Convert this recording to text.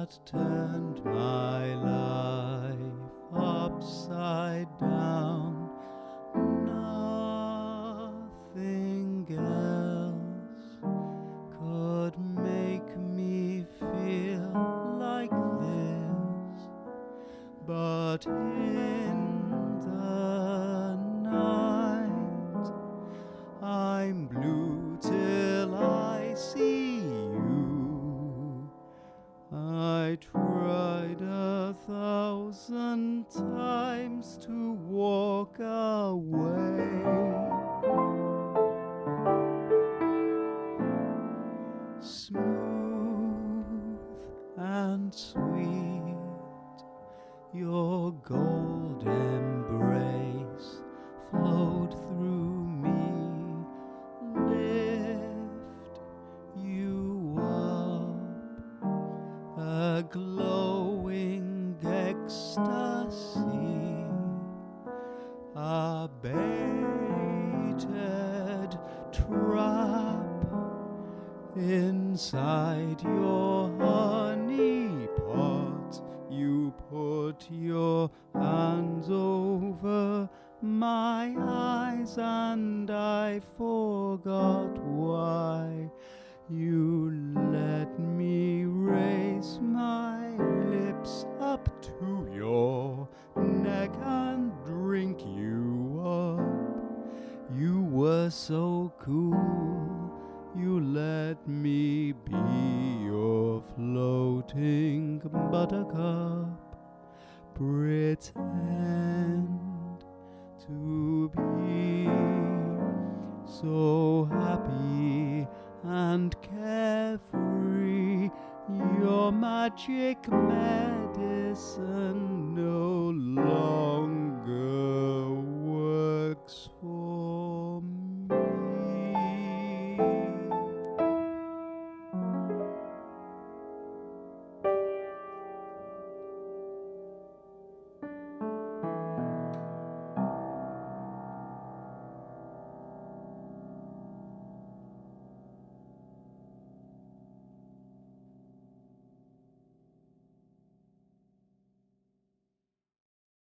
that turned my life upside down. Nothing else could make me feel like this, but in the night I'm blue till I see you. I tried 1,000 times to walk away. Smooth and sweet, your gold embrace flowed through me, lift you up, a glowing ecstasy, a baited trap. Inside your honey pot, you put your hands over my eyes, and I forgot why. You let me raise my lips up to your neck and drink you up. You were so cool, you let me be your floating buttercup. Pretend to be so happy and carefree. Your magic medicine no